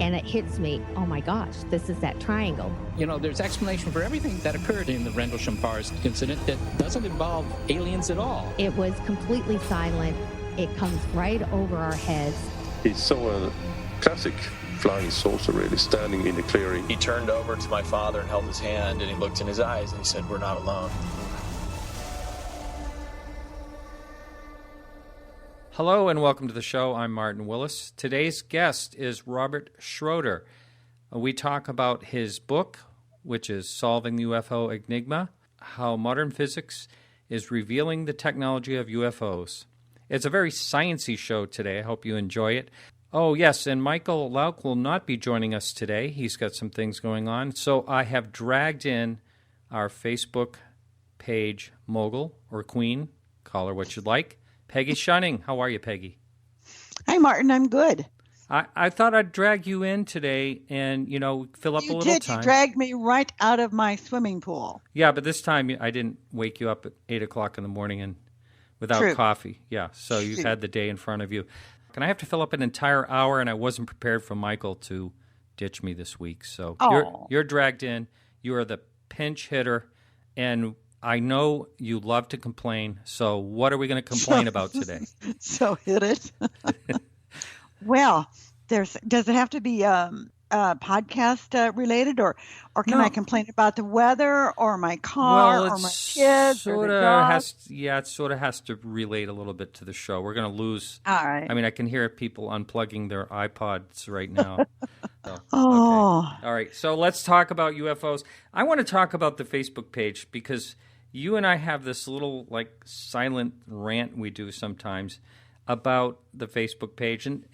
and it hits me, oh my gosh, this is that triangle. You know, there's explanation for everything that occurred in the Rendlesham-Pars incident that doesn't involve aliens at all. It was completely silent. It comes right over our heads. He saw a classic flying saucer really standing in the clearing. He turned over to my father and held his hand, and he looked in his eyes and he said, "We're not alone." Hello and welcome to the show. I'm Martin Willis. Today's guest is Robert Schroeder. We talk about his book, which is Solving the UFO Enigma, How Modern Physics is Revealing the Technology of UFOs. It's a very sciencey show today. I hope you enjoy it. Oh, yes, and Michael Lauck will not be joining us today. He's got some things going on. So I have dragged in our Facebook page mogul or queen, call her what you'd like, Peggy Shunning. How are you, Peggy? Hi, Martin. I'm good. I thought I'd drag you in today and, fill up a little time. You dragged me right out of my swimming pool. Yeah, but this time I didn't wake you up at 8 o'clock in the morning and without coffee. Yeah, so you've had the day in front of you. And I have to fill up an entire hour, and I wasn't prepared for Michael to ditch me this week. So you're dragged in. You are the pinch hitter, and I know you love to complain, so what are we going to complain about today? So hit it. Well, does it have to be podcast related, or can I complain about the weather or my car or my kids or the dog? It sort of has to relate a little bit to the show. We're going to lose. All right. I mean, I can hear people unplugging their iPods right now. So, Okay. All right. So let's talk about UFOs. I want to talk about the Facebook page because you and I have this little silent rant we do sometimes about the Facebook page. And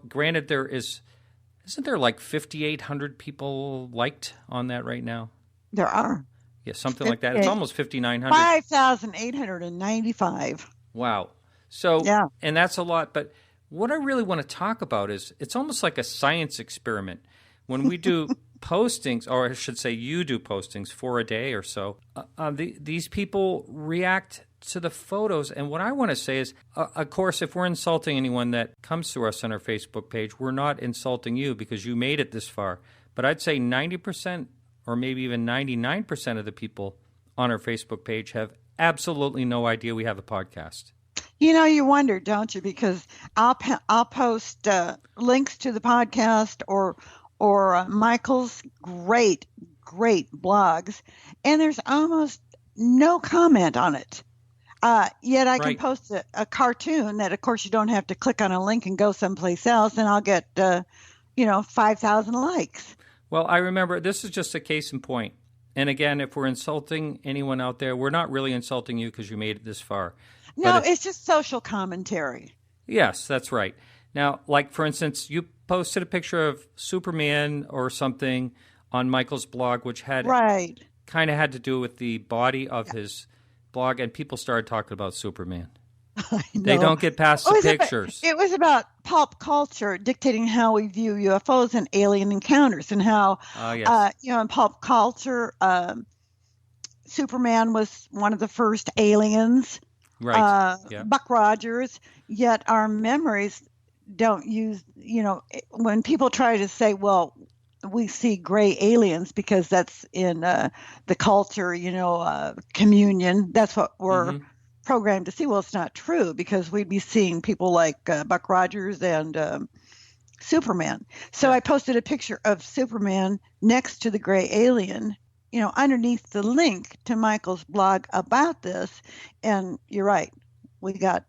granted isn't there 5,800 people liked on that right now? There are. Yeah, something like that. It's almost 5,900. 5,895. Wow. So, yeah. And that's a lot. But what I really want to talk about is it's almost like a science experiment. When we do postings, or I should say you do postings for a day or so, these people react to the photos. And what I want to say is, of course, if we're insulting anyone that comes to us on our Facebook page, we're not insulting you because you made it this far. But I'd say 90% or maybe even 99% of the people on our Facebook page have absolutely no idea we have a podcast. You wonder, don't you? Because I'll post links to the podcast or Michael's great blogs, and there's almost no comment on it. Yet I can post a cartoon that, of course, you don't have to click on a link and go someplace else, and I'll get 5,000 likes. Well, I remember this is just a case in point. And again, if we're insulting anyone out there, we're not really insulting you because you made it this far. No, it's just social commentary. Yes, that's right. Now, for instance, you posted a picture of Superman or something on Michael's blog, which had kind of had to do with the body of his blog, and people started talking about Superman. They don't get past the pictures. It was about pop culture dictating how we view UFOs and alien encounters, and how, in pop culture, Superman was one of the first aliens. Right. Buck Rogers. Yet our memories don't use. When people try to say, "Well, we see gray aliens because that's in the culture," communion. That's what we're programmed to see. Well, it's not true, because we'd be seeing people like Buck Rogers and Superman. So I posted a picture of Superman next to the gray alien, underneath the link to Michael's blog about this. And you're right. We got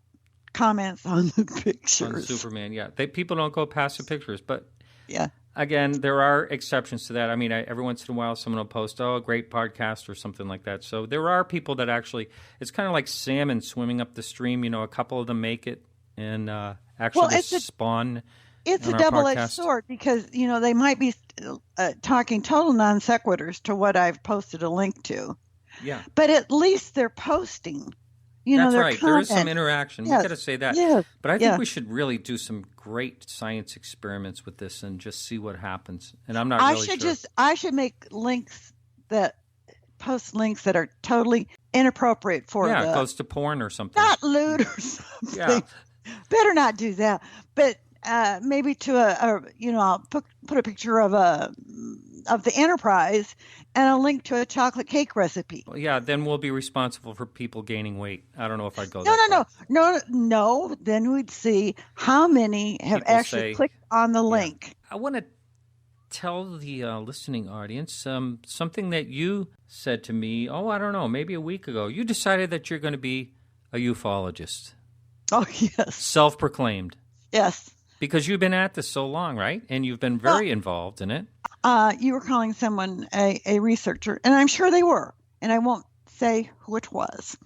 comments on the pictures. On Superman, yeah. People don't go past the pictures, but yeah. Again, there are exceptions to that. I mean, every once in a while, someone will post, a great podcast or something like that. So there are people that actually, it's kind of like salmon swimming up the stream. A couple of them make it and actually spawn. It's a double-edged sword, because, they might be talking total non sequiturs to what I've posted a link to. Yeah. But at least they're posting. That's right. Comment. There is some interaction. Yes. We got to say that. Yes. But I think we should really do some great science experiments with this and just see what happens. And I'm not really sure. I should make links that post links that are totally inappropriate for it goes to porn or something. Not lewd or something. Yeah. Better not do that. But maybe to I'll put a picture of the Enterprise and a link to a chocolate cake recipe. Well, yeah, then we'll be responsible for people gaining weight. I don't know if I'd go No, that far. no. Then we'd see how many have People actually say- clicked on the link. I want to tell the listening audience something that you said to me, I don't know, maybe a week ago. You decided that you're going to be a ufologist. Oh, yes. Self-proclaimed. Yes. Because you've been at this so long, right? And you've been very involved in it. You were calling someone a researcher, and I'm sure they were, and I won't say who it was,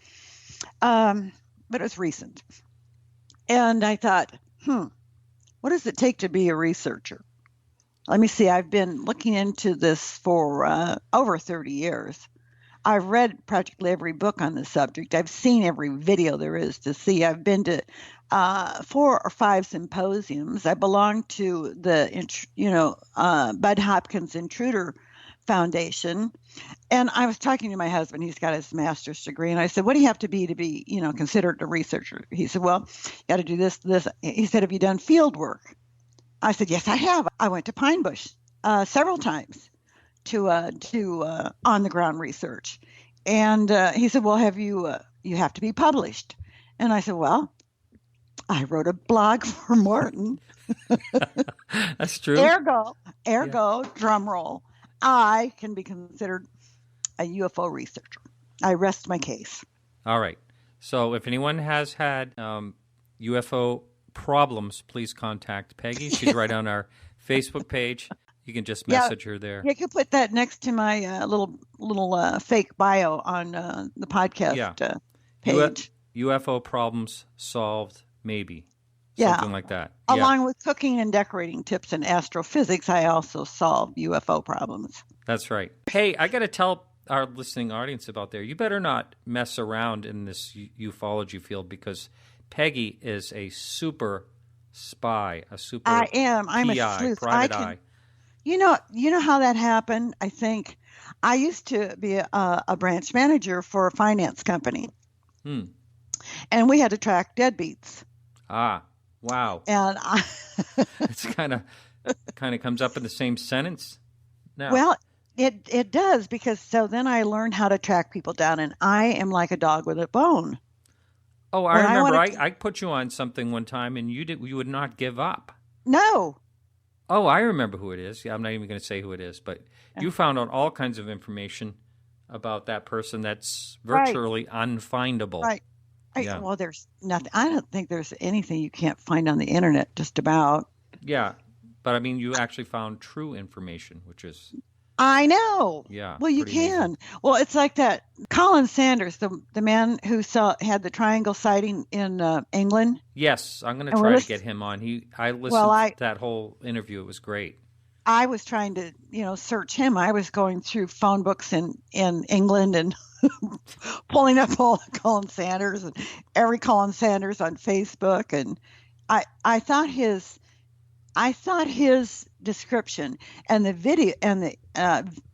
but it was recent. And I thought, what does it take to be a researcher? Let me see. I've been looking into this for over 30 years. I've read practically every book on the subject. I've seen every video there is to see. I've been to 4 or 5 symposiums. I belong to the, Bud Hopkins Intruder Foundation. And I was talking to my husband. He's got his master's degree. And I said, what do you have to be, considered a researcher? He said, well, you got to do this. He said, have you done field work? I said, yes, I have. I went to Pine Bush several times to do on-the-ground research. And he said, well, you have to be published. And I said, well, I wrote a blog for Martin. That's true. Ergo, drum roll, I can be considered a UFO researcher. I rest my case. All right. So if anyone has had UFO problems, please contact Peggy. She's right on our Facebook page. You can just message her there. You can put that next to my little fake bio on the podcast page. UFO problems solved, maybe. Yeah. Something like that. Along with cooking and decorating tips and astrophysics, I also solve UFO problems. That's right. Hey, I got to tell our listening audience about there. You better not mess around in this ufology field because Peggy is a super spy, a super I am. I'm PI, a sleuth. private eye. You know how that happened? I think I used to be a branch manager for a finance company. And we had to track deadbeats. Ah, wow. And It's kind of comes up in the same sentence now. Well, it does because so then I learned how to track people down, and I am like a dog with a bone. Oh, I remember. I put you on something one time, and you would not give up. No. Oh, I remember who it is. Yeah, I'm not even going to say who it is, but you found out all kinds of information about that person that's virtually unfindable. Right. Yeah. Well, there's nothing. I don't think there's anything you can't find on the internet. Just about. Yeah, but I mean, you actually found true information, which is. I know. Yeah. Well, you can. Amazing. Well, it's like that. Colin Sanders, the man who had the triangle sighting in England. Yes, I'm going to try to get him on. I listened to that whole interview. It was great. I was trying to, search him. I was going through phone books in England and pulling up all the Colin Sanders and every Colin Sanders on Facebook, and I thought his description and the video and the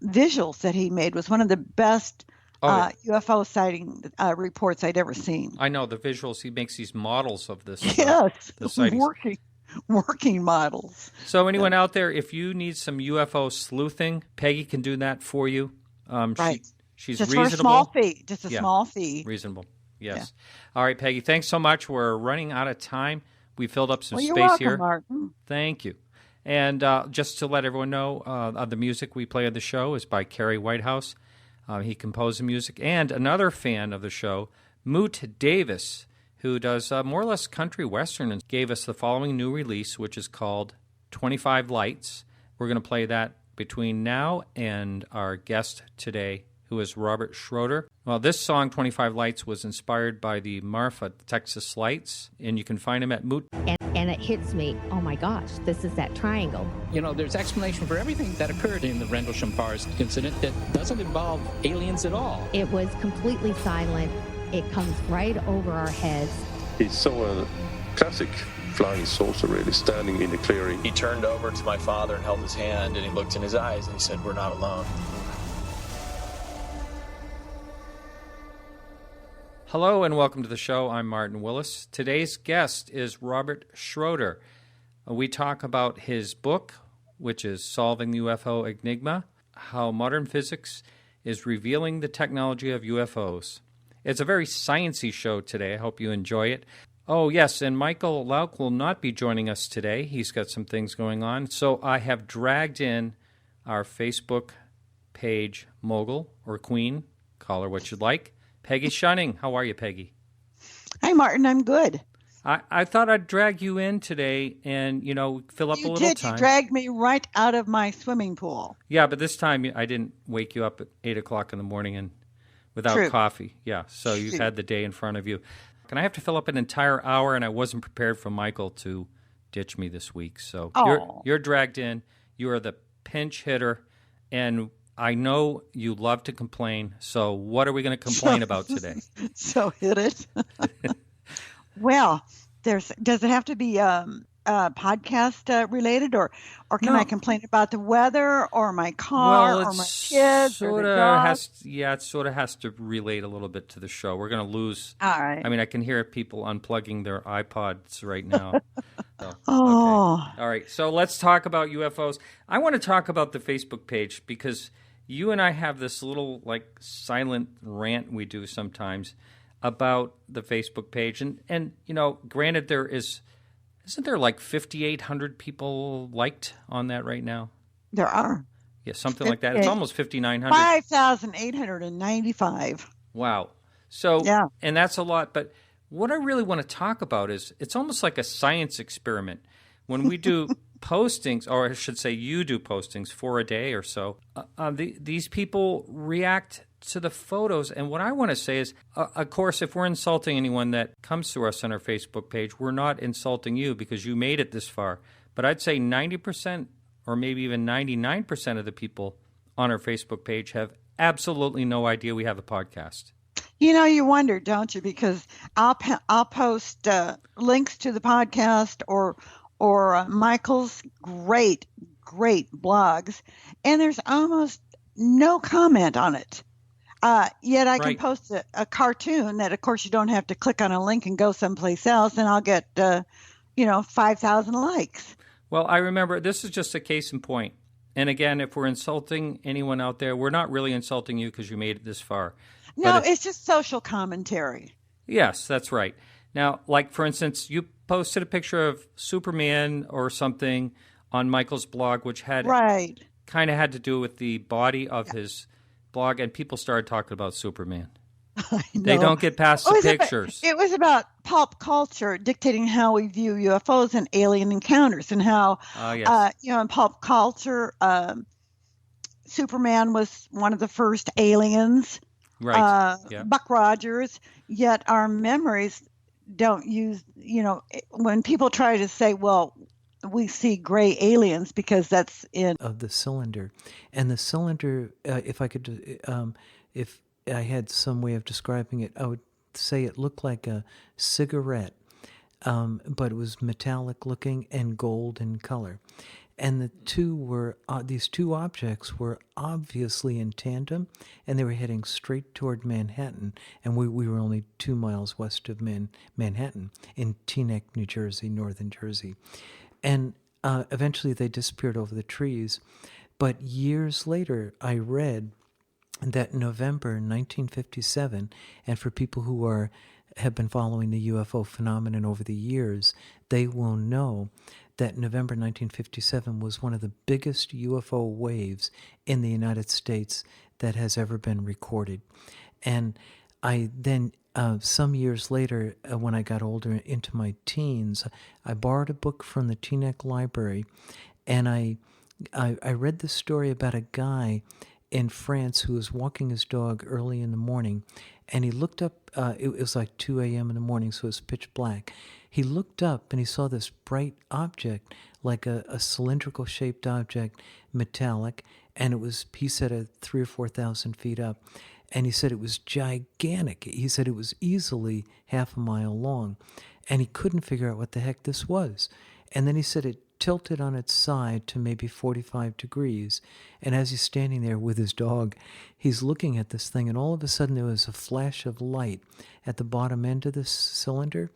visuals that he made was one of the best UFO sighting reports I'd ever seen. I know the visuals. He makes these models of this. Yes, the sightings. Working models. So anyone out there, if you need some UFO sleuthing, Peggy can do that for you. Right. She's just reasonable. For a small fee. Just a small fee. Reasonable. Yes. Yeah. All right, Peggy. Thanks so much. We're running out of time. We filled up some space you're welcome, here. Martin. Thank you. And just to let everyone know, the music we play on the show is by Kerry Whitehouse. He composed the music. And another fan of the show, Moot Davis, who does more or less country western, and gave us the following new release, which is called 25 Lights. We're going to play that between now and our guest today, who is Robert Schroeder. Well, this song, 25 Lights, was inspired by the Marfa, Texas Lights, and you can find them at Moot. And it hits me, oh my gosh, this is that triangle. There's explanation for everything that occurred in the Rendlesham Forest incident that doesn't involve aliens at all. It was completely silent. It comes right over our heads. He saw a classic flying saucer really standing in the clearing. He turned over to my father and held his hand, and he looked in his eyes and he said, "We're not alone." Hello and welcome to the show. I'm Martin Willis. Today's guest is Robert Schroeder. We talk about his book, which is Solving the UFO Enigma, how modern physics is revealing the technology of UFOs. It's a very sciencey show today. I hope you enjoy it. Oh, yes, and Michael Lauck will not be joining us today. He's got some things going on. So I have dragged in our Facebook page mogul or queen, call her what you'd like, Peggy Shunning. How are you, Peggy? Hi, Martin. I'm good. I thought I'd drag you in today and, fill up a little time. You dragged me right out of my swimming pool. Yeah, but this time I didn't wake you up at 8 o'clock in the morning and without coffee. Yeah, so you've had the day in front of you. And I have to fill up an entire hour, and I wasn't prepared for Michael to ditch me this week. So you're dragged in. You are the pinch hitter, and I know you love to complain. So what are we going to complain about today? So hit it. Well, does it have to be podcast related, or can I complain about the weather or my car or my kids or the dog? It sort of has to relate a little bit to the show. We're going to lose. All right. I mean, I can hear people unplugging their iPods right now. So, oh. Okay. All right. So let's talk about UFOs. I want to talk about the Facebook page because you and I have this little silent rant we do sometimes about the Facebook page. And granted isn't there 5,800 people liked on that right now? There are. Yeah, something like that. It's almost 5,900. 5,895. Wow. So, yeah. And that's a lot. But what I really want to talk about is it's almost like a science experiment. When we do postings, or I should say you do postings for a day or so, these people react to the photos. And what I want to say is, of course, if we're insulting anyone that comes to us on our Facebook page, we're not insulting you because you made it this far. But I'd say 90% or maybe even 99% of the people on our Facebook page have absolutely no idea we have a podcast. You wonder, don't you? Because I'll post links to the podcast or Michael's great blogs, and there's almost no comment on it. Yet I can post a cartoon that, of course, you don't have to click on a link and go someplace else, and I'll get 5,000 likes. Well, I remember this is just a case in point. And again, if we're insulting anyone out there, we're not really insulting you because you made it this far. No, it's just social commentary. Yes, that's right. Now, for instance, you posted a picture of Superman or something on Michael's blog, which had kind of had to do with the body of his blog, and people started talking about Superman. They don't get past the pictures. It was about pop culture dictating how we view UFOs and alien encounters, and how, in pop culture, Superman was one of the first aliens. Right. Buck Rogers. Yet our memories don't use. When people try to say, "Well, we see gray aliens," because that's in of the cylinder, and the cylinder. If I could, if I had some way of describing it, I would say it looked like a cigarette, but it was metallic looking and gold in color. And the two were these two objects were obviously in tandem, and they were heading straight toward Manhattan. And we were only 2 miles west of Manhattan, in Teaneck, New Jersey, northern Jersey. And eventually they disappeared over the trees. But years later, I read that November 1957, and for people who have been following the UFO phenomenon over the years, they will know that November 1957 was one of the biggest UFO waves in the United States that has ever been recorded. And I then, some years later, when I got older, into my teens, I borrowed a book from the Teaneck Library, and I read this story about a guy in France who was walking his dog early in the morning, and he looked up, it was like 2 a.m. in the morning, so it was pitch black. He looked up and he saw this bright object, like a cylindrical shaped object, metallic, and it was, he said, 3,000 or 4,000 feet up. And he said it was gigantic. He said it was easily half a mile long, and he couldn't figure out what the heck this was. And then he said it tilted on its side to maybe 45 degrees, and as he's standing there with his dog, he's looking at this thing, and all of a sudden there was a flash of light at the bottom end of this cylinder,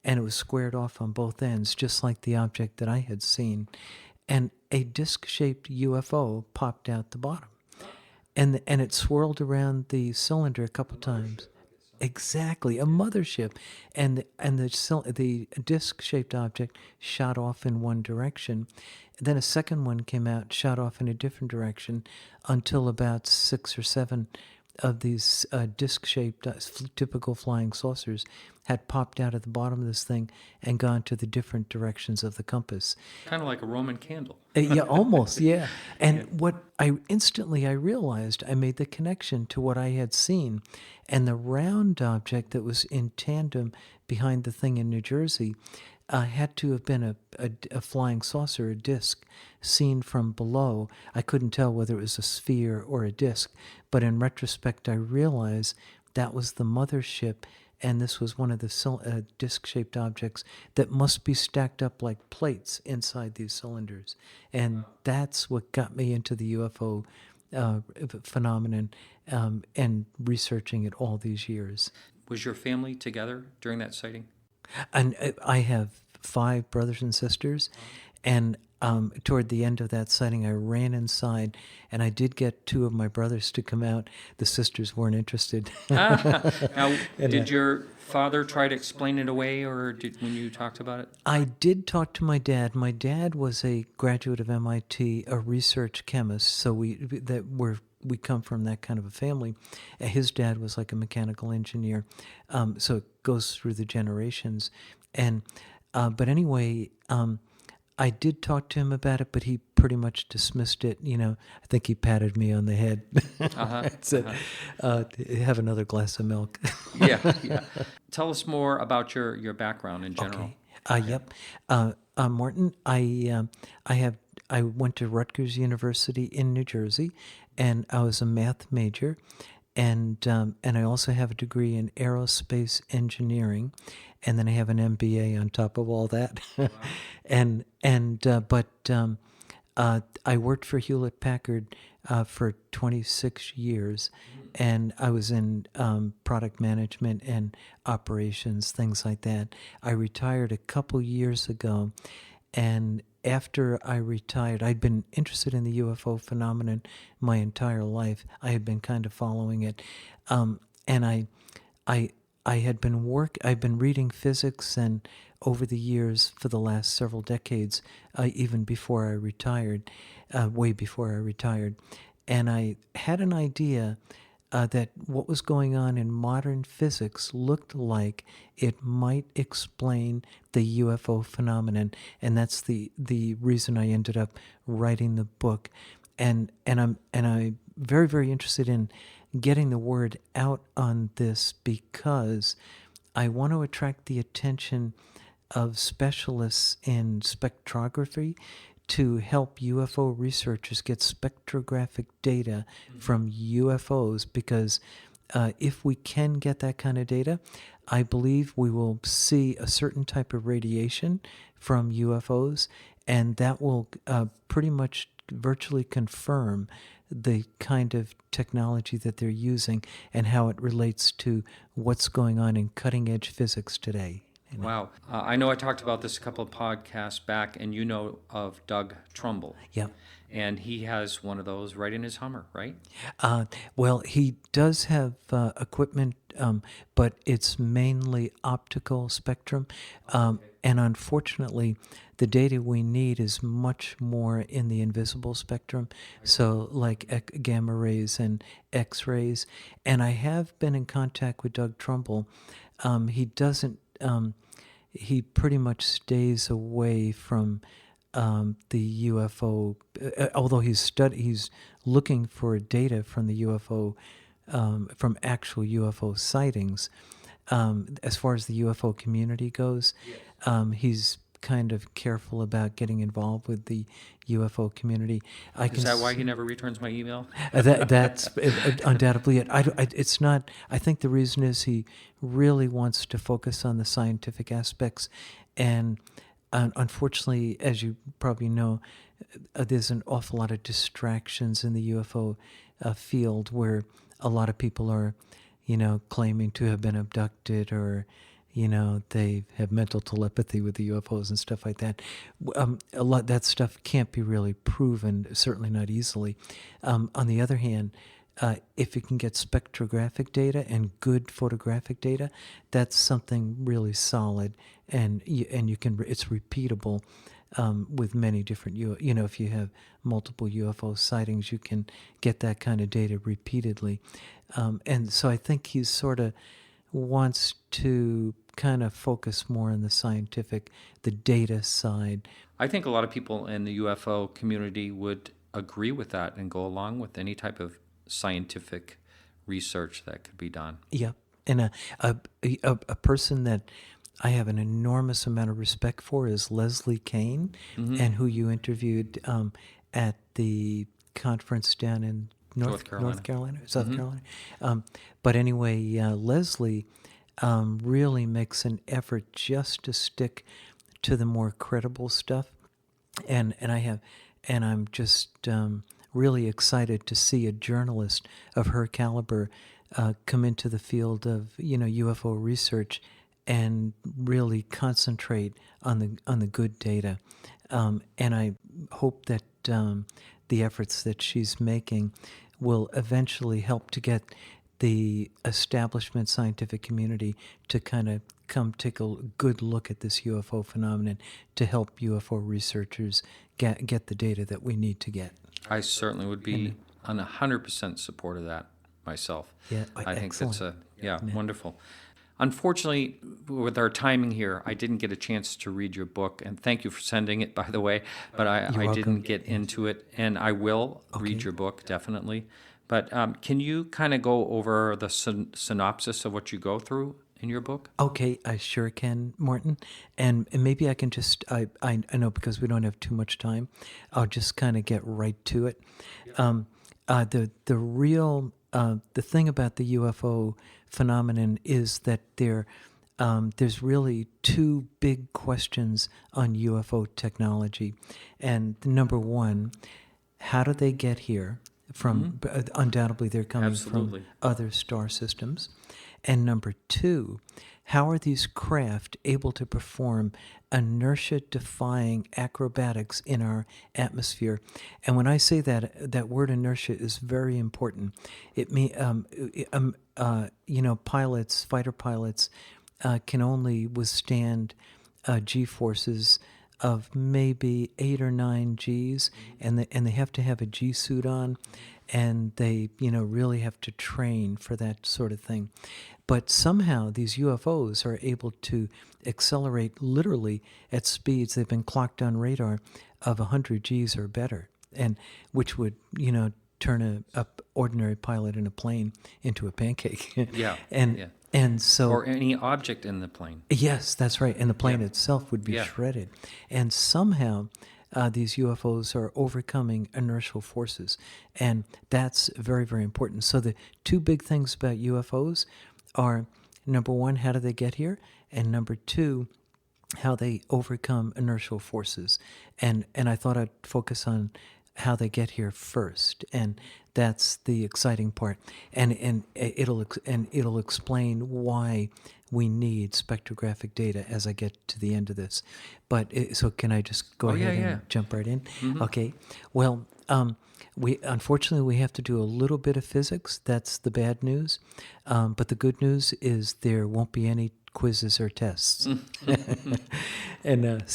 and it was squared off on both ends, just like the object that I had seen. And a disc-shaped UFO popped out the bottom. And it swirled around the cylinder a couple times. Exactly, a mothership, and the disc-shaped object shot off in one direction. Then a second one came out, shot off in a different direction, until about 6 or 7 of these disc-shaped, typical flying saucers had popped out of the bottom of this thing and gone to the different directions of the compass. Kind of like a Roman candle. Yeah, almost, yeah. And what I realized, I made the connection to what I had seen, and the round object that was in tandem behind the thing in New Jersey had to have been a flying saucer, a disc, seen from below. I couldn't tell whether it was a sphere or a disc, but in retrospect, I realized that was the mothership, and this was one of the disc-shaped objects that must be stacked up like plates inside these cylinders. And that's what got me into the UFO phenomenon and researching it all these years. Was your family together during that sighting? And I have 5 brothers and sisters, and toward the end of that sighting, I ran inside, and I did get 2 of my brothers to come out. The sisters weren't interested. Now, did your father try to explain it away, or when you talked about it? I did talk to my dad. My dad was a graduate of MIT, a research chemist, so we come from that kind of a family. His dad was like a mechanical engineer, so it goes through the generations. And but anyway, I did talk to him about it, but he pretty much dismissed it. I think he patted me on the head. Said, have another glass of milk. Yeah. Tell us more about your background in general. Okay. Yep. Martin, I went to Rutgers University in New Jersey, and I was a math major, and I also have a degree in aerospace engineering, and then I have an MBA on top of all that. Wow. But I worked for Hewlett Packard for 26 years, and I was in product management and operations, things like that. I retired a couple years ago, and after I retired, I'd been interested in the UFO phenomenon my entire life. I had been kind of following it, and I've been reading physics, and over the years, for the last several decades, even before I retired, way before I retired, and I had an idea that what was going on in modern physics looked like it might explain the UFO phenomenon, and that's the reason I ended up writing the book, and I'm very, very interested in getting the word out on this because I want to attract the attention of specialists in spectrography to help UFO researchers get spectrographic data from UFOs, because if we can get that kind of data, I believe we will see a certain type of radiation from UFOs, and that will pretty much virtually confirm the kind of technology that they're using and how it relates to what's going on in cutting-edge physics today. Wow. I know I talked about this a couple of podcasts back, and you know of Doug Trumbull. Yeah. And he has one of those right in his Hummer, right? Well, he does have equipment, but it's mainly optical spectrum. And unfortunately, the data we need is much more in the invisible spectrum, so like gamma rays and X-rays. And I have been in contact with Doug Trumbull. He doesn't. He pretty much stays away from the UFO, although he's looking for data from the UFO, from actual UFO sightings. As far as the UFO community goes, he's kind of careful about getting involved with the UFO community. Is that why he never returns my email? That's undoubtedly it. It's not. I think the reason is he really wants to focus on the scientific aspects, and unfortunately, as you probably know, there's an awful lot of distractions in the UFO field where a lot of people are, claiming to have been abducted or, they have mental telepathy with the UFOs and stuff like that. A lot that stuff can't be really proven, certainly not easily. On the other hand, if you can get spectrographic data and good photographic data, that's something really solid, and you can it's repeatable with many different if you have multiple UFO sightings, you can get that kind of data repeatedly, and so I think he sort of wants to kind of focus more on the scientific, the data side. I think a lot of people in the UFO community would agree with that and go along with any type of scientific research that could be done. Yep. And a person that I have an enormous amount of respect for is Leslie Kane, and who you interviewed at the conference down in South Carolina. But anyway, Leslie really makes an effort just to stick to the more credible stuff, and I'm just really excited to see a journalist of her caliber come into the field of UFO research and really concentrate on the good data, and I hope that the efforts that she's making will eventually help to get the establishment scientific community to kind of come take a good look at this UFO phenomenon to help UFO researchers get the data that we need to get. I certainly would be on 100% support of that myself. Yeah, I think that's excellent. Wonderful. Unfortunately, with our timing here, I didn't get a chance to read your book, and thank you for sending it, by the way, but I didn't get into it, and I will read your book, definitely. But can you kind of go over the synopsis of what you go through in your book? Okay, I sure can, Martin. And maybe I can just, I know because we don't have too much time, I'll just kind of get right to it. The thing about the UFO phenomenon is that there's really two big questions on UFO technology. And number one, how do they get here? From undoubtedly they're coming from other star systems. And number two, how are these craft able to perform inertia-defying acrobatics in our atmosphere? And when I say that word inertia is very important. It means, pilots, fighter pilots, can only withstand G-forces of maybe 8 or 9 Gs, and they have to have a G suit on, and they really have to train for that sort of thing. But somehow these UFOs are able to accelerate literally at speeds they've been clocked on radar of 100 Gs or better, and which would turn a ordinary pilot in a plane into a pancake. And so, or any object in the plane. Yes, that's right. And the plane itself would be shredded. And somehow these UFOs are overcoming inertial forces. And that's very, very important. So the two big things about UFOs are, number one, how do they get here? And number two, how they overcome inertial forces. And I thought I'd focus on how they get here first, and that's the exciting part. And it'll explain why we need spectrographic data as I get to the end of this. But so can I just go ahead and jump right in? Mm-hmm. Okay. Well, we have to do a little bit of physics. That's the bad news. But the good news is there won't be any quizzes or tests. And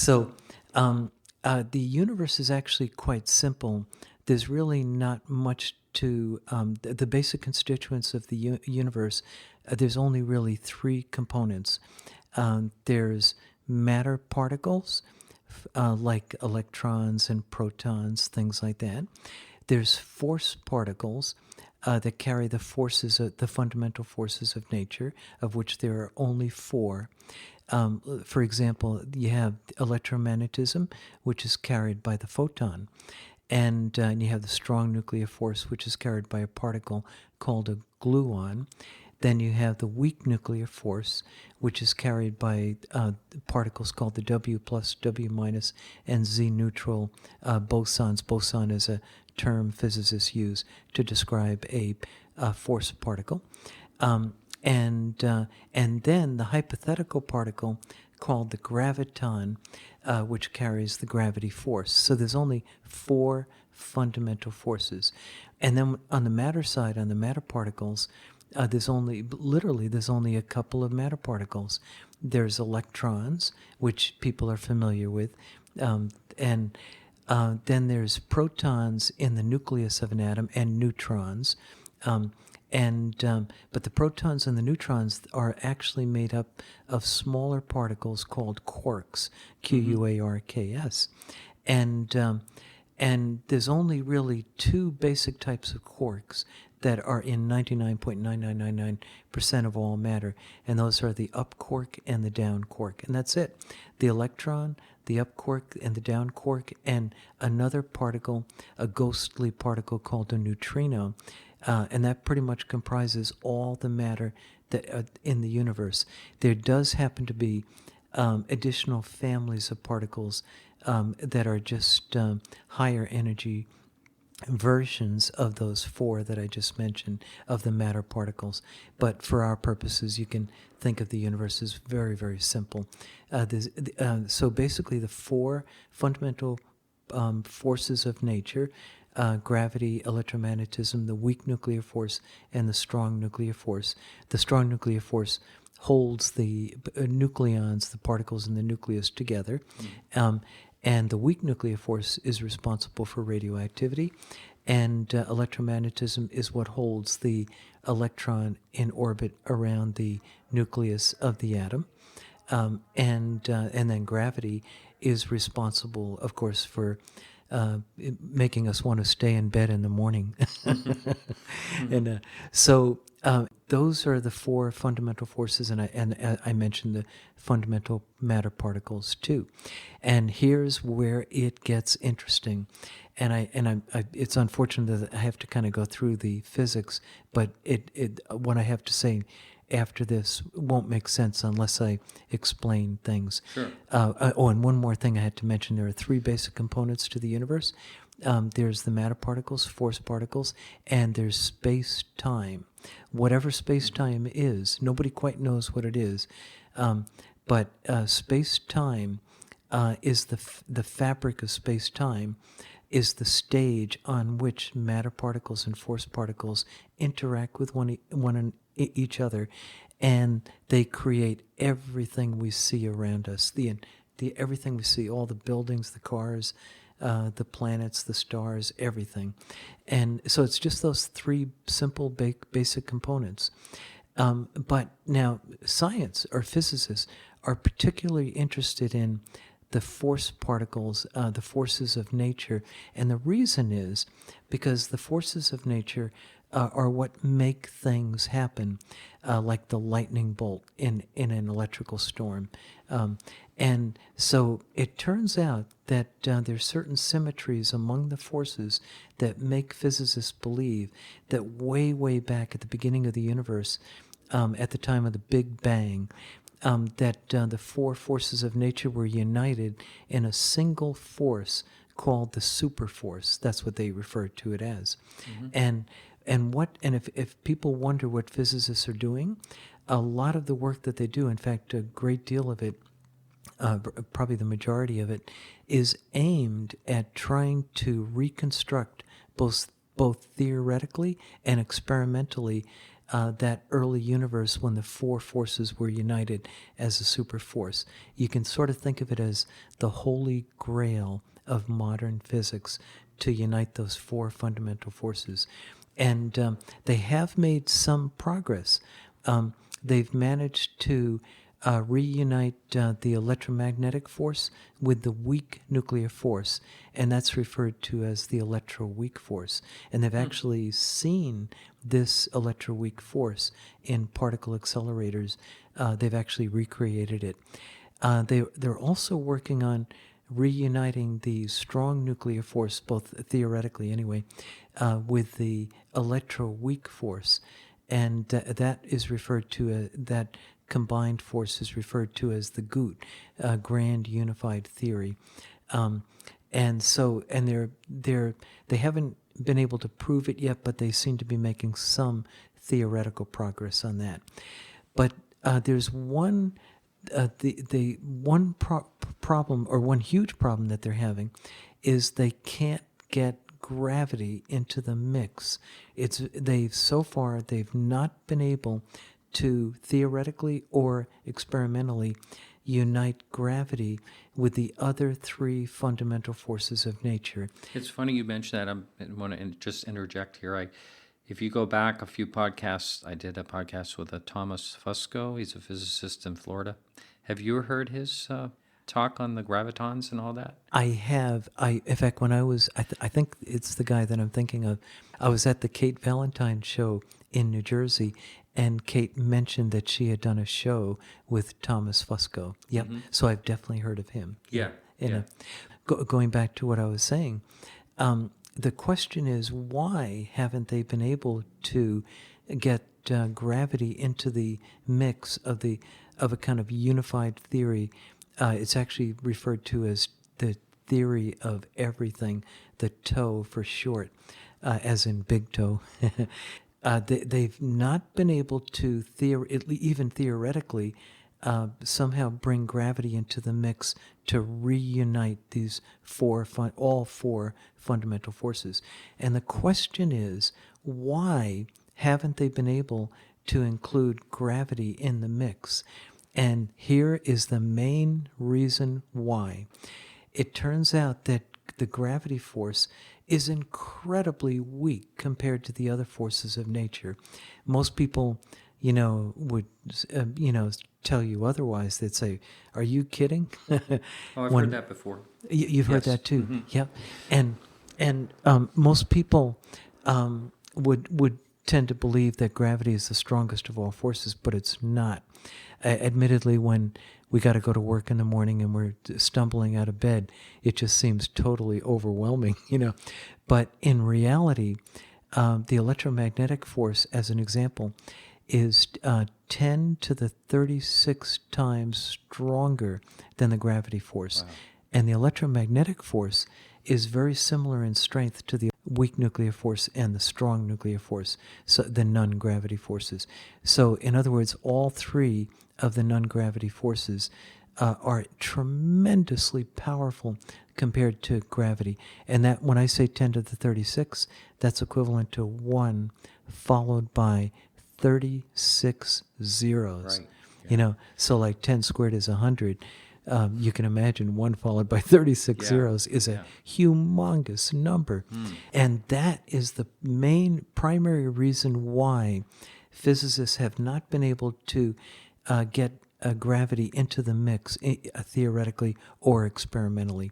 the universe is actually quite simple. There's really not much to the basic constituents of the universe. There's only really 3 components. There's matter particles, like electrons and protons, things like that. There's force particles that carry the forces, the fundamental forces of nature, of which there are only 4. For example, you have electromagnetism, which is carried by the photon, and you have the strong nuclear force, which is carried by a particle called a gluon. Then you have the weak nuclear force, which is carried by particles called the W plus, W minus, and Z neutral bosons. Boson is a term physicists use to describe a force particle. and then the hypothetical particle called the graviton, which carries the gravity force. So there's only 4 fundamental forces. And then on the matter side, on the matter particles, there's only a couple of matter particles. There's electrons, which people are familiar with, and then there's protons in the nucleus of an atom and neutrons. But the protons and the neutrons are actually made up of smaller particles called quarks, Quarks, and there's only really 2 basic types of quarks that are in 99.9999% of all matter, and those are the up quark and the down quark, and that's it. The electron, the up quark and the down quark, and another particle, a ghostly particle called a neutrino, and that pretty much comprises all the matter that in the universe. There does happen to be additional families of particles that are just higher energy versions of those 4 that I just mentioned, of the matter particles. But for our purposes, you can think of the universe as very, very simple. So basically the 4 fundamental forces of nature, gravity, electromagnetism, the weak nuclear force, and the strong nuclear force. The strong nuclear force holds the nucleons, the particles in the nucleus, together. And the weak nuclear force is responsible for radioactivity, and electromagnetism is what holds the electron in orbit around the nucleus of the atom. And then gravity is responsible, of course, for making us want to stay in bed in the morning. And so those are the 4 fundamental forces, and I mentioned the fundamental matter particles too. And here's where it gets interesting. And it's unfortunate that I have to kind of go through the physics, but what I have to say after this won't make sense unless I explain things. Sure. And one more thing I had to mention: there are 3 basic components to the universe. There's the matter particles, force particles, and there's space-time. Whatever space-time is, nobody quite knows what it is, but space-time is the fabric of space-time, is the stage on which matter particles and force particles interact with each other, and they create everything we see around us. The everything we see, all the buildings, the cars, the planets, the stars, everything. And so it's just those 3 simple basic components. But now science or physicists are particularly interested in the force particles, the forces of nature. And the reason is because the forces of nature are what make things happen, like the lightning bolt in an electrical storm. And so it turns out that there's certain symmetries among the forces that make physicists believe that way, way back at the beginning of the universe, at the time of the Big Bang, that the 4 forces of nature were united in a single force called the superforce. That's what they refer to it as. And if people wonder what physicists are doing, a lot of the work that they do, in fact, a great deal of it, probably the majority of it, is aimed at trying to reconstruct both theoretically and experimentally that early universe when the 4 forces were united as a superforce. You can sort of think of it as the holy grail of modern physics, to unite those 4 fundamental forces. And they have made some progress. They've managed to reunite the electromagnetic force with the weak nuclear force, and that's referred to as the electroweak force. And they've actually seen this electroweak force in particle accelerators. They've actually recreated it. They're also working on reuniting the strong nuclear force, both theoretically anyway, with the electroweak force. And that is referred to, that combined force is referred to as the GUT, Grand Unified Theory. And they haven't been able to prove it yet, but they seem to be making some theoretical progress on that. But there's one problem, or one huge problem that they're having, is they can't get gravity into the mix. So far they've not been able to theoretically or experimentally unite gravity with the other three fundamental forces of nature. It's funny you mentioned that. I want to just interject here. If you go back a few podcasts, I did a podcast with Thomas Fusco. He's a physicist in Florida. Have you heard his talk on the gravitons and all that? I have. In fact, when I was, I think it's the guy that I'm thinking of. I was at the Kate Valentine show in New Jersey, and Kate mentioned that she had done a show with Thomas Fusco. Yep. Mm-hmm. So I've definitely heard of him. Yeah. Going back to what I was saying, the question is, why haven't they been able to get gravity into the mix of a kind of unified theory? It's actually referred to as the theory of everything, the TOE for short, as in big toe. They've not been able to even theoretically somehow bring gravity into the mix to reunite these all four fundamental forces. And the question is, why haven't they been able to include gravity in the mix? And here is the main reason why. It turns out that the gravity force is incredibly weak compared to the other forces of nature. Most people, would, tell you otherwise. They'd say, "Are you kidding?" I've heard that before. You've heard that too. Mm-hmm. Yep. And most people would tend to believe that gravity is the strongest of all forces, but it's not. Admittedly, when we got to go to work in the morning and we're stumbling out of bed, it just seems totally overwhelming, But in reality, the electromagnetic force, as an example, is 10 to the 36 times stronger than the gravity force. Wow. And the electromagnetic force is very similar in strength to the weak nuclear force and the strong nuclear force, so the non-gravity forces. So, in other words, all three of the non-gravity forces are tremendously powerful compared to gravity. And that, when I say 10 to the 36, that's equivalent to 1 followed by 36 zeros. Right. Yeah. So like 10 squared is 100. You can imagine 1 followed by 36 zeros is a humongous number. And that is the primary reason why physicists have not been able to get gravity into the mix theoretically or experimentally.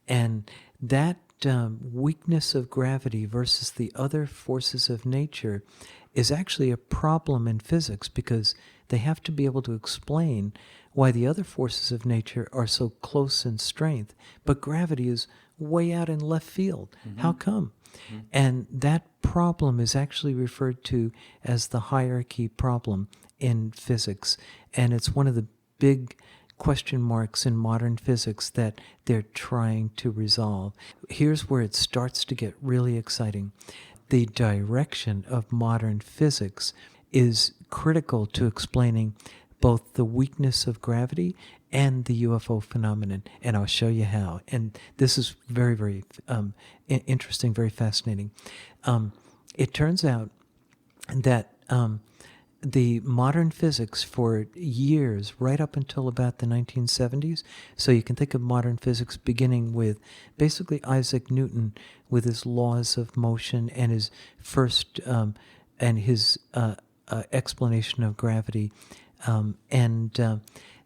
And that weakness of gravity versus the other forces of nature is actually a problem in physics, because they have to be able to explain why the other forces of nature are so close in strength, but gravity is way out in left field. Mm-hmm. How come? Mm-hmm. And that problem is actually referred to as the hierarchy problem in physics. And it's one of the big question marks in modern physics that they're trying to resolve. Here's where it starts to get really exciting. The direction of modern physics is critical to explaining both the weakness of gravity and the UFO phenomenon, and I'll show you how. And this is very, very interesting, very fascinating. It turns out that the modern physics for years, right up until about the 1970s, so you can think of modern physics beginning with basically Isaac Newton with his laws of motion and his first explanation of gravity.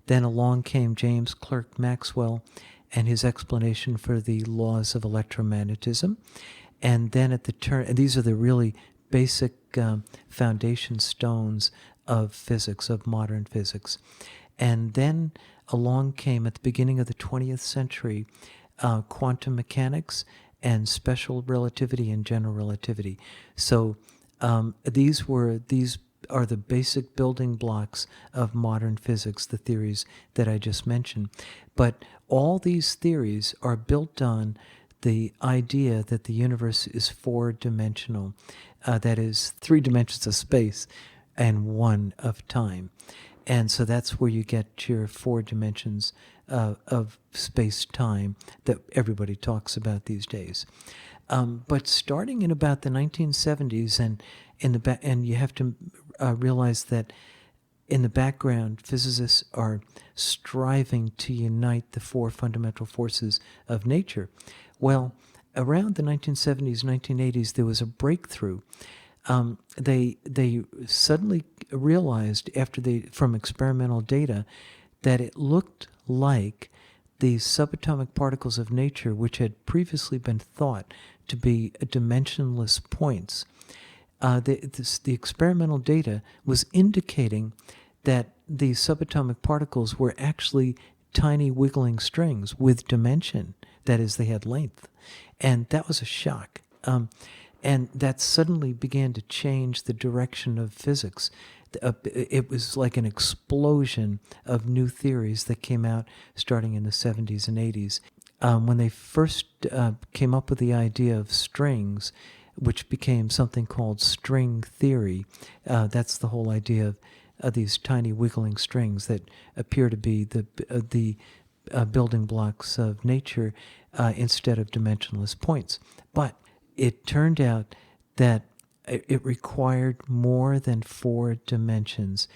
Then along came James Clerk Maxwell and his explanation for the laws of electromagnetism. And then at the turn, and these are the really basic foundation stones of physics, of modern physics. And then along came, at the beginning of the 20th century, quantum mechanics and special relativity and general relativity. So these are the basic building blocks of modern physics, the theories that I just mentioned. But all these theories are built on the idea that the universe is four-dimensional, that is 3 dimensions of space and 1 of time. And so that's where you get your 4 dimensions of space-time that everybody talks about these days. But starting in about the 1970s, and you have to realize that in the background, physicists are striving to unite the 4 fundamental forces of nature. Well, around the 1970s, 1980s, there was a breakthrough. They suddenly realized from experimental data that it looked like the subatomic particles of nature, which had previously been thought to be dimensionless points. The experimental data was indicating that the subatomic particles were actually tiny wiggling strings with dimension. That is, they had length. And that was a shock. And that suddenly began to change the direction of physics. It was like an explosion of new theories that came out starting in the 70s and 80s. When they first came up with the idea of strings, which became something called string theory, that's the whole idea of these tiny wiggling strings that appear to be the building blocks of nature instead of dimensionless points. But it turned out that it required more than 4 dimensions.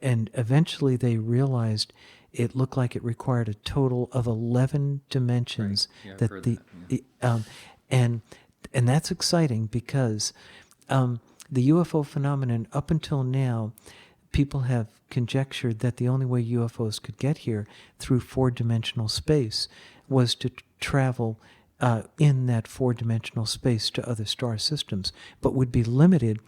And eventually they realized it looked like it required a total of 11 dimensions. Right. Yeah, And that's exciting because the UFO phenomenon, up until now, people have conjectured that the only way UFOs could get here through 4-dimensional space was to travel in that 4-dimensional space to other star systems, but would be limited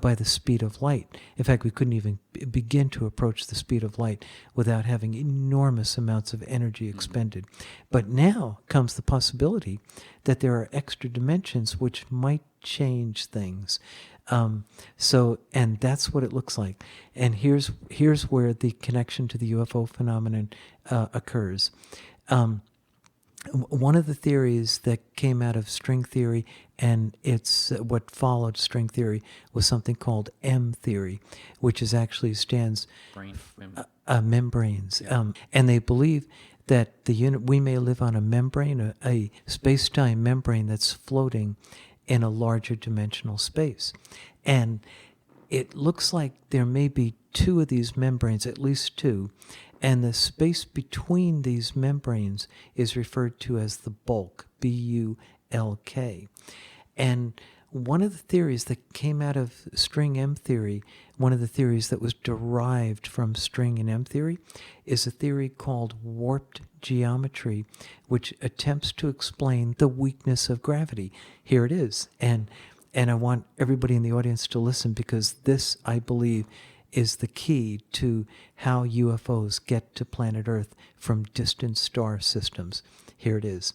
by the speed of light. In fact, we couldn't even begin to approach the speed of light without having enormous amounts of energy expended. But now comes the possibility that there are extra dimensions which might change things. And that's what it looks like. And here's where the connection to the UFO phenomenon occurs. One of the theories that came out of string theory, and it's what followed string theory, was something called M theory, which stands membranes. Yeah. And they believe that we may live on a membrane, a space-time membrane that's floating in a larger dimensional space. And it looks like there may be 2 of these membranes, at least 2, and the space between these membranes is referred to as the bulk, B-U-L-K. And one of the theories that came out of string M theory, one of the theories that was derived from string and M theory, is a theory called warped geometry, which attempts to explain the weakness of gravity. Here it is. And I want everybody in the audience to listen, because this, I believe, is the key to how UFOs get to planet Earth from distant star systems. Here it is.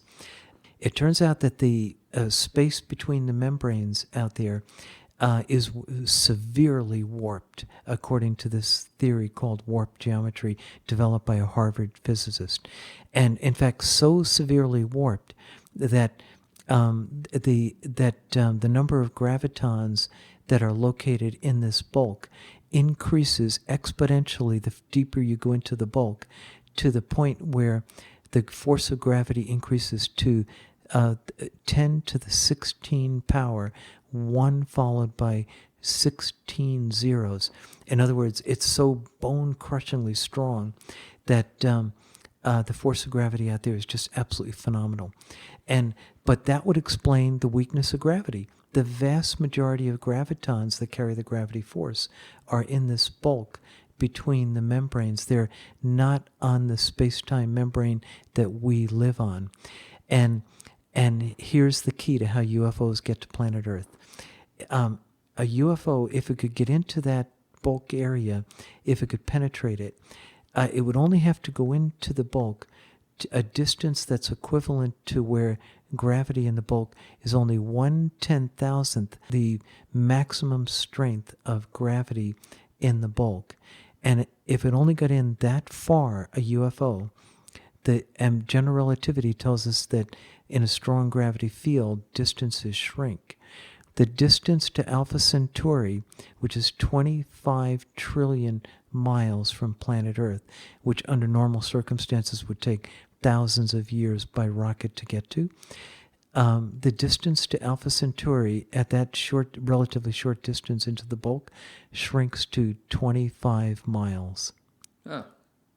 It turns out that the space between the membranes out there is severely warped, according to this theory called warped geometry, developed by a Harvard physicist. And in fact, so severely warped that the number of gravitons that are located in this bulk increases exponentially the deeper you go into the bulk, to the point where the force of gravity increases to 10 to the 16 power, 1 followed by 16 zeros. In other words, it's so bone-crushingly strong that the force of gravity out there is just absolutely phenomenal. But that would explain the weakness of gravity. The vast majority of gravitons that carry the gravity force are in this bulk between the membranes. They're not on the space-time membrane that we live on. And here's the key to how UFOs get to planet Earth. A UFO, if it could get into that bulk area, if it could penetrate it, it would only have to go into the bulk to a distance that's equivalent to where gravity in the bulk is only 1/10,000th the maximum strength of gravity in the bulk. And if it only got in that far, a UFO, the general relativity tells us that in a strong gravity field, distances shrink. The distance to Alpha Centauri, which is 25 trillion miles from planet Earth, which under normal circumstances would take thousands of years by rocket to get to, the distance to Alpha Centauri at that relatively short distance into the bulk shrinks to 25 miles. Oh.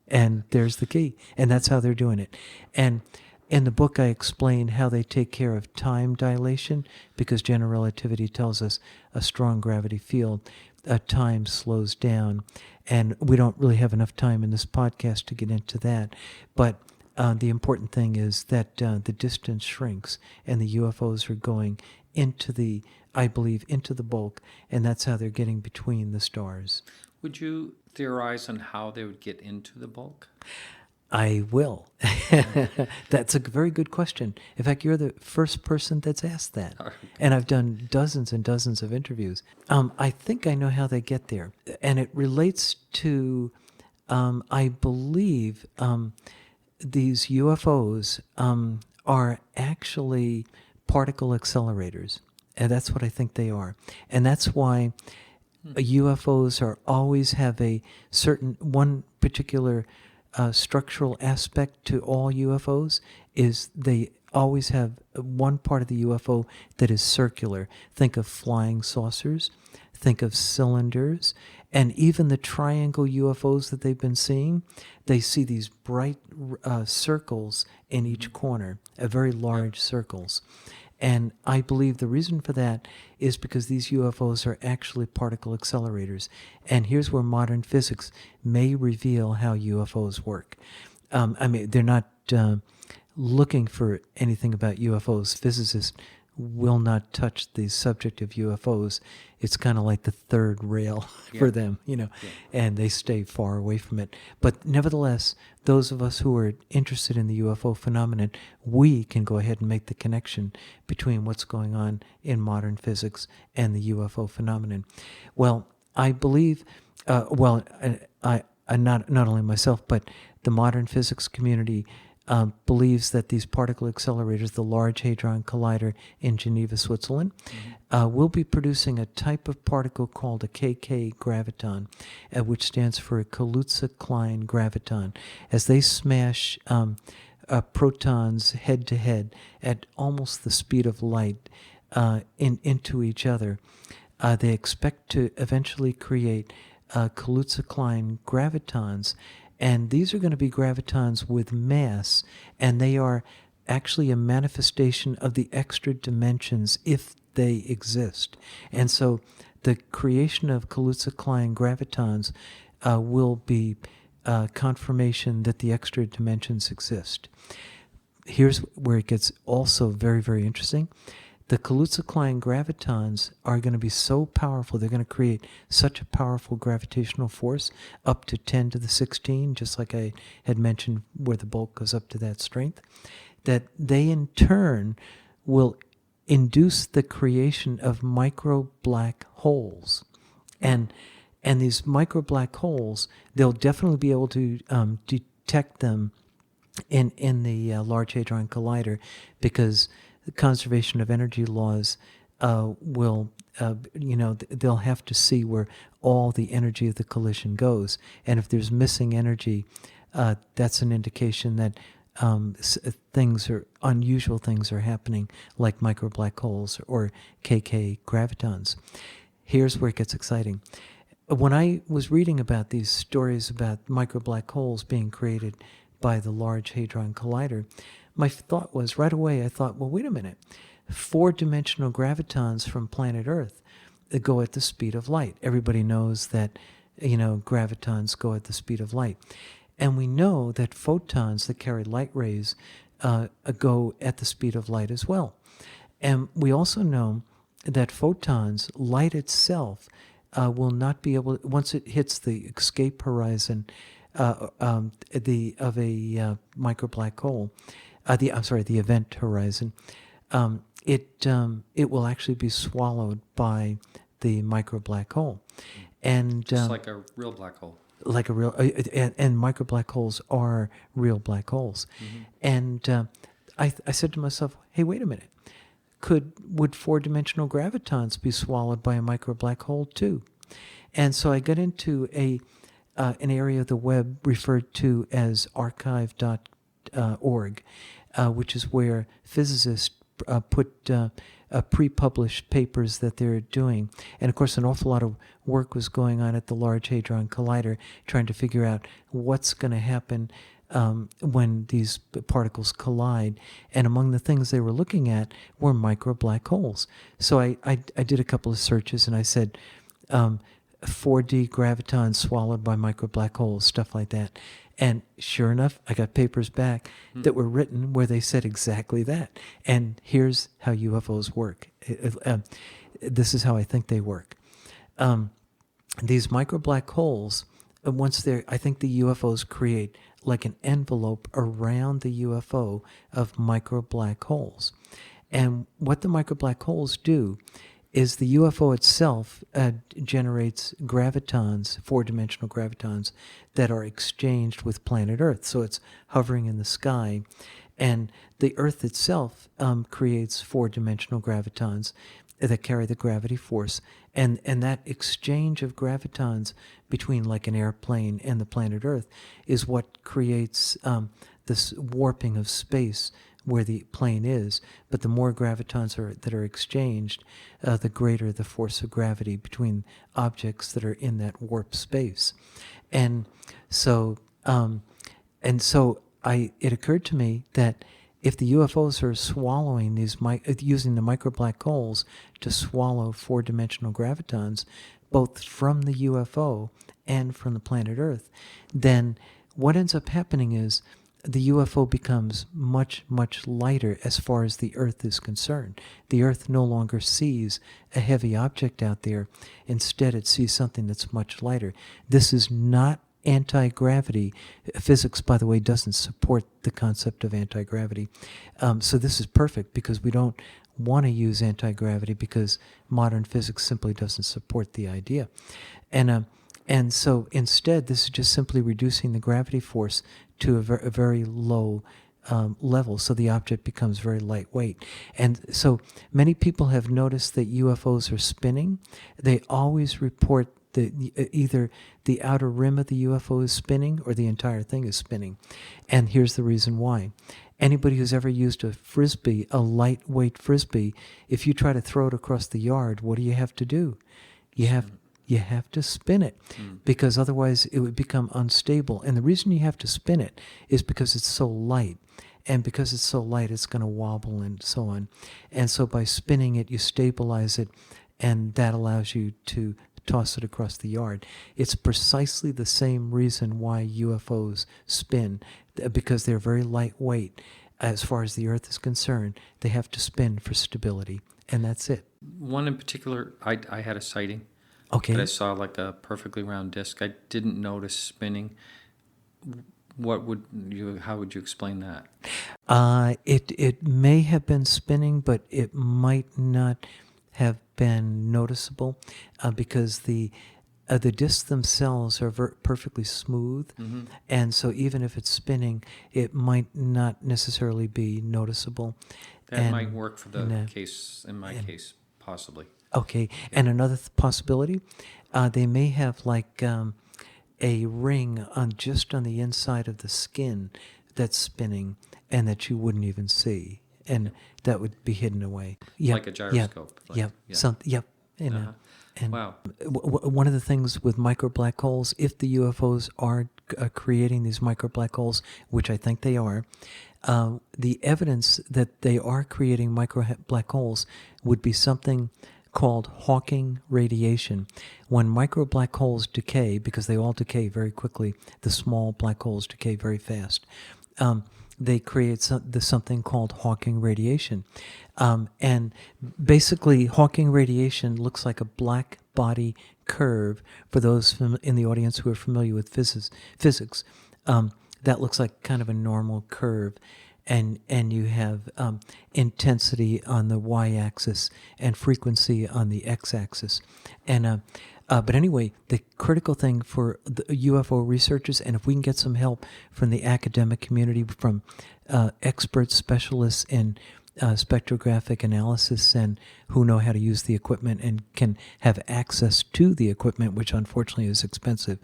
And there's the key. And that's how they're doing it. And in the book, I explain how they take care of time dilation, because general relativity tells us a strong gravity field, time slows down. And we don't really have enough time in this podcast to get into that. But the important thing is that the distance shrinks, and the UFOs are going into I believe, into the bulk, and that's how they're getting between the stars. Would you theorize on how they would get into the bulk? I will. That's a very good question. In fact, you're the first person that's asked that. Okay. And I've done dozens and dozens of interviews. I think I know how they get there. And it relates to, I believe, these UFOs are actually particle accelerators. And that's what I think they are. And that's why UFOs always have one particular structural aspect to all UFOs is they always have one part of the UFO that is circular. Think of flying saucers, think of cylinders, and even the triangle UFOs that they've been seeing, they see these bright circles in each corner, very large circles. And I believe the reason for that is because these UFOs are actually particle accelerators. And here's where modern physics may reveal how UFOs work. They're not looking for anything about UFOs. Physicists will not touch the subject of UFOs. It's kind of like the third rail for them, and they stay far away from it. But nevertheless, those of us who are interested in the UFO phenomenon, we can go ahead and make the connection between what's going on in modern physics and the UFO phenomenon. Well, I believe, I not only myself, but the modern physics community believes that these particle accelerators, the Large Hadron Collider in Geneva, Switzerland, will be producing a type of particle called a KK graviton, which stands for a Kaluza-Klein graviton. As they smash protons head to head at almost the speed of light into each other, they expect to eventually create Kaluza-Klein gravitons. And these are going to be gravitons with mass, and they are actually a manifestation of the extra dimensions if they exist. And so the creation of Kaluza-Klein gravitons will be confirmation that the extra dimensions exist. Here's where it gets also very, very interesting. The Kaluza-Klein gravitons are going to be so powerful, they're going to create such a powerful gravitational force, up to 10 to the 16, just like I had mentioned where the bulk goes up to that strength, that they in turn will induce the creation of micro black holes. And these micro black holes, they'll definitely be able to detect them in the Large Hadron Collider, because the conservation of energy laws will, they'll have to see where all the energy of the collision goes. And if there's missing energy, that's an indication that unusual things are happening, like micro black holes or KK gravitons. Here's where it gets exciting. When I was reading about these stories about micro black holes being created by the Large Hadron Collider, my thought was right away, I thought, well, wait a minute. 4-dimensional gravitons from planet Earth go at the speed of light. Everybody knows that, gravitons go at the speed of light. And we know that photons that carry light rays go at the speed of light as well. And we also know that photons, light itself, will not be able, once it hits the escape horizon of a micro black hole, the event horizon, it will actually be swallowed by the micro black hole, and just like a real black hole. Like a real, and micro black holes are real black holes, and I said to myself, hey, wait a minute. Would four-dimensional gravitons be swallowed by a micro black hole too? And so I got into an area of the web referred to as archive.org, which is where physicists put pre-published papers that they're doing. And of course, an awful lot of work was going on at the Large Hadron Collider, trying to figure out what's going to happen when these particles collide. And among the things they were looking at were micro black holes. So I did a couple of searches, and I said 4D gravitons swallowed by micro black holes, stuff like that. And sure enough, I got papers back that were written where they said exactly that. And here's how UFOs work. This is how I think they work. These micro black holes, I think the UFOs create like an envelope around the UFO of micro black holes. And what the micro black holes do is the UFO itself generates gravitons, four-dimensional gravitons, that are exchanged with planet Earth. So it's hovering in the sky. And the Earth itself creates four-dimensional gravitons that carry the gravity force. And that exchange of gravitons between like an airplane and the planet Earth is what creates this warping of space where the plane is. But the more gravitons that are exchanged, the greater the force of gravity between objects that are in that warp space. And so it occurred to me that if the UFOs are swallowing using the micro black holes to swallow four-dimensional gravitons, both from the UFO and from the planet Earth, then what ends up happening is the UFO becomes much, much lighter as far as the Earth is concerned. The Earth no longer sees a heavy object out there. Instead, it sees something that's much lighter. This is not anti-gravity. Physics, by the way, doesn't support the concept of anti-gravity. So this is perfect because we don't want to use anti-gravity because modern physics simply doesn't support the idea. And so instead, this is just simply reducing the gravity force to a very low level, so the object becomes very lightweight. And so many people have noticed that UFOs are spinning. They always report that either the outer rim of the UFO is spinning or the entire thing is spinning. And here's the reason why. Anybody who's ever used a frisbee, a lightweight frisbee, if you try to throw it across the yard, what do you have to do? You have to spin it because otherwise it would become unstable. And the reason you have to spin it is because it's so light. And because it's so light, it's going to wobble and so on. And so by spinning it, you stabilize it, and that allows you to toss it across the yard. It's precisely the same reason why UFOs spin, because they're very lightweight. As far as the Earth is concerned, they have to spin for stability, and that's it. One in particular, I had a sighting. Okay. That I saw like a perfectly round disc. I didn't notice spinning. How would you explain that? It may have been spinning, but it might not have been noticeable because the discs themselves are perfectly smooth, and so even if it's spinning, it might not necessarily be noticeable. That might work for the case. In my case, possibly. Okay, and another possibility, they may have like a ring just on the inside of the skin that's spinning and that you wouldn't even see, and that would be hidden away. Yep, like a gyroscope. Yep. And wow. One of the things with micro black holes, if the UFOs are creating these micro black holes, which I think they are, the evidence that they are creating micro black holes would be something called Hawking radiation. When micro black holes decay, because they all decay very quickly, the small black holes decay very fast, they create something called Hawking radiation. And basically, Hawking radiation looks like a black body curve. For those in the audience who are familiar with physics, that looks like kind of a normal curve. And you have intensity on the y-axis and frequency on the x-axis. And But anyway, the critical thing for the UFO researchers, and if we can get some help from the academic community, from expert specialists in spectrographic analysis and who know how to use the equipment and can have access to the equipment, which unfortunately is expensive,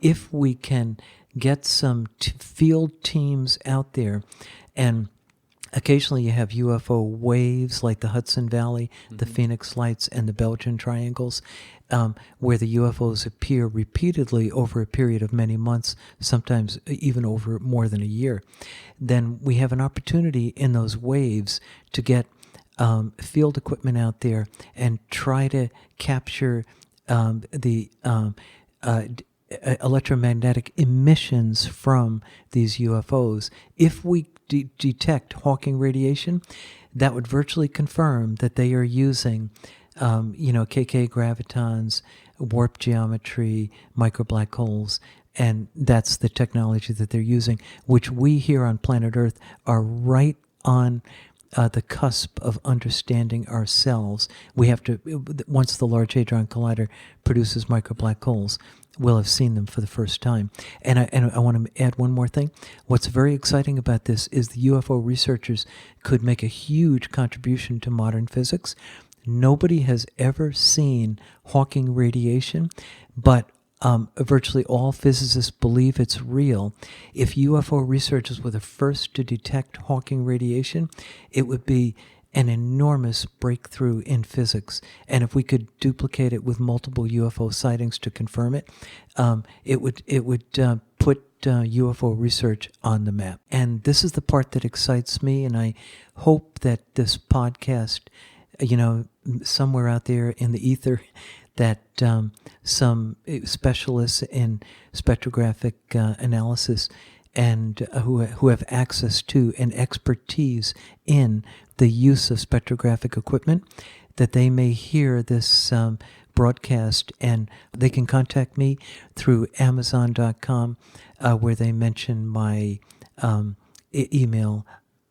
if we can get some field teams out there, and occasionally you have UFO waves like the Hudson Valley, the Phoenix Lights, and the Belgian Triangles, where the UFOs appear repeatedly over a period of many months, sometimes even over more than a year. Then we have an opportunity in those waves to get field equipment out there and try to capture the electromagnetic emissions from these UFOs. If we detect Hawking radiation, that would virtually confirm that they are using, KK gravitons, warp geometry, micro black holes, and that's the technology that they're using, which we here on planet Earth are right on the cusp of understanding ourselves. We have to, once the Large Hadron Collider produces micro black holes, we'll have seen them for the first time. And I want to add one more thing. What's very exciting about this is the UFO researchers could make a huge contribution to modern physics. Nobody has ever seen Hawking radiation, but virtually all physicists believe it's real. If UFO researchers were the first to detect Hawking radiation, it would be an enormous breakthrough in physics. And if we could duplicate it with multiple UFO sightings to confirm it, it would put UFO research on the map. And this is the part that excites me, and I hope that this podcast, somewhere out there in the ether, that some specialists in spectrographic analysis and who have access to and expertise in the use of spectrographic equipment, that they may hear this broadcast, and they can contact me through Amazon.com, where they mention my email.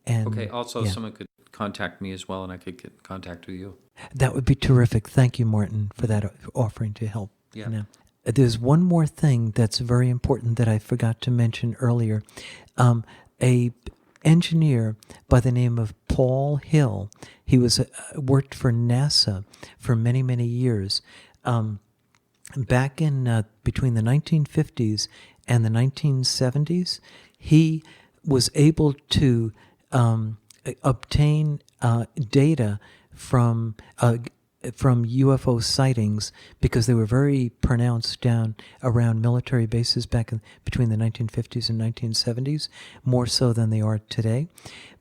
And Okay, also someone could contact me as well, and I could get in contact with you. That would be terrific. Thank you, Martin, for that offering to help. Yeah. Now, there's one more thing that's very important that I forgot to mention earlier. A engineer by the name of Paul Hill, he was worked for NASA for many, many years. Back in between the 1950s and the 1970s, he was able to obtain data from UFO sightings, because they were very pronounced down around military bases back between the 1950s and 1970s, more so than they are today.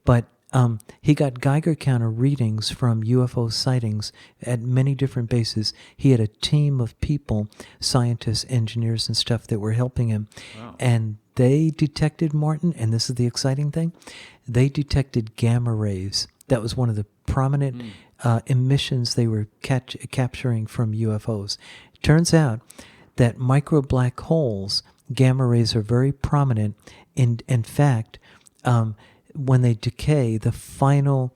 But he got Geiger counter readings from UFO sightings at many different bases. He had a team of people, scientists, engineers, and stuff that were helping him. Wow. And they detected, Martin, and this is the exciting thing, they detected gamma rays. That was one of the prominent emissions they were capturing from UFOs. Turns out that micro black holes, gamma rays, are very prominent. In fact, when they decay, the final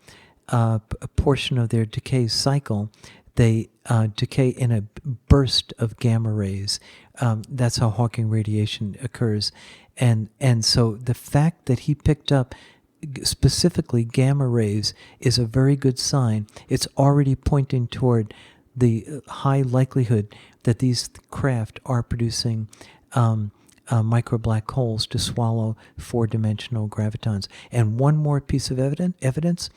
portion of their decay cycle, they decay in a burst of gamma rays. That's how Hawking radiation occurs. And so the fact that he picked up specifically gamma rays is a very good sign. It's already pointing toward the high likelihood that these craft are producing micro black holes to swallow four-dimensional gravitons. And one more piece of evidence,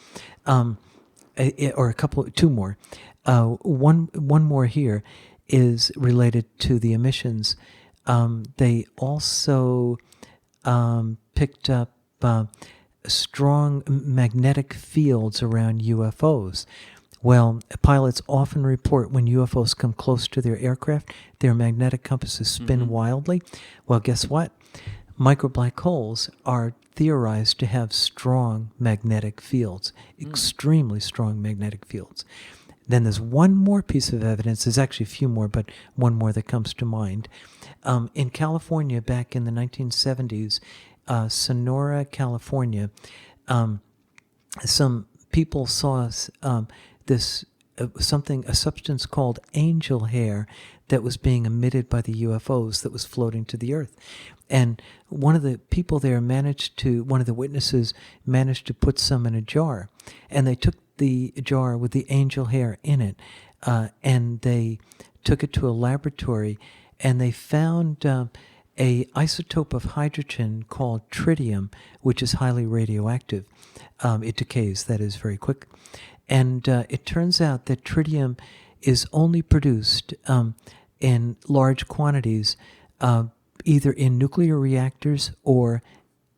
or two more. One more here is related to the emissions. They also picked up strong magnetic fields around UFOs. Well, pilots often report when UFOs come close to their aircraft, their magnetic compasses spin wildly. Well, guess what? Micro black holes are theorized to have strong magnetic fields, extremely strong magnetic fields. Then there's one more piece of evidence. There's actually a few more, but one more that comes to mind. In California, back in the 1970s, Sonora, California, some people saw this a substance called angel hair that was being emitted by the UFOs that was floating to the earth. And one of the people there one of the witnesses managed to put some in a jar. And they took the jar with the angel hair in it, and they took it to a laboratory, and they found a isotope of hydrogen called tritium, which is highly radioactive. It decays, that is, very quick. And it turns out that tritium is only produced in large quantities, either in nuclear reactors or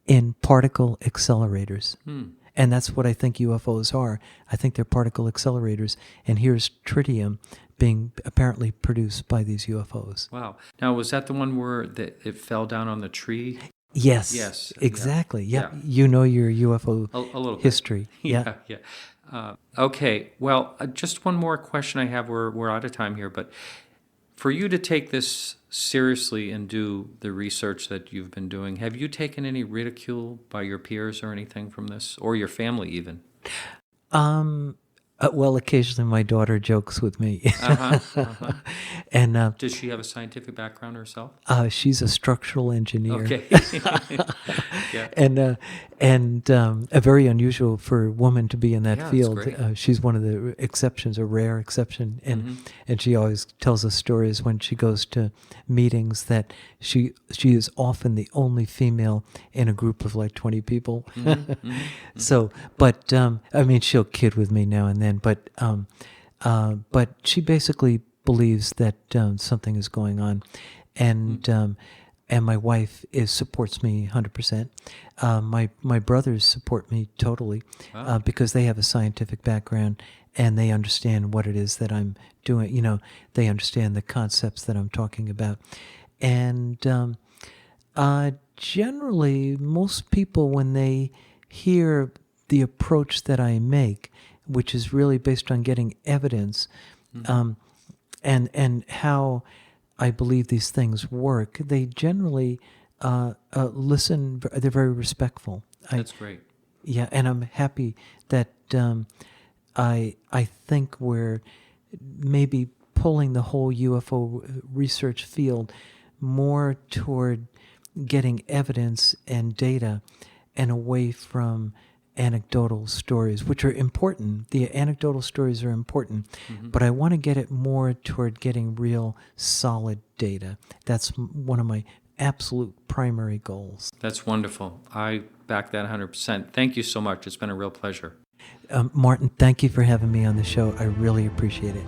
in particle accelerators. And that's what I think UFOs are. I think they're particle accelerators. And here's tritium being apparently produced by these UFOs. Wow. Now, was that the one where it fell down on the tree? Yes. Yes. Exactly. Yeah. Yeah. You know your UFO A little bit. history. Yeah. Okay. Well, just one more question I have. We're out of time here, but for you to take this seriously and do the research that you've been doing, have you taken any ridicule by your peers or anything from this, or your family even? Well, occasionally my daughter jokes with me. And Does she have a scientific background herself? she's a structural engineer. Okay. Yeah. And a very unusual for a woman to be in that Yeah, that's field. great. She's one of the exceptions, a rare exception. And she always tells us stories when she goes to meetings that she is often the only female in a group of like 20 people. So, but I mean, she'll kid with me now and then. But she basically believes that something is going on, and my wife supports me 100%. My brothers support me totally. Wow. Because they have a scientific background and they understand what it is that I'm doing. You know, they understand the concepts that I'm talking about, and generally, most people, when they hear the approach that I make, which is really based on getting evidence, and how I believe these things work, they generally listen. They're very respectful. That's great. Yeah, and I'm happy that I think we're maybe pulling the whole UFO research field more toward getting evidence and data and away from anecdotal stories, which are important. The anecdotal stories are important, but I want to get it more toward getting real solid data. That's one of my absolute primary goals. That's wonderful. I back that 100%. Thank you so much. It's been a real pleasure. Martin, thank you for having me on the show. I really appreciate it.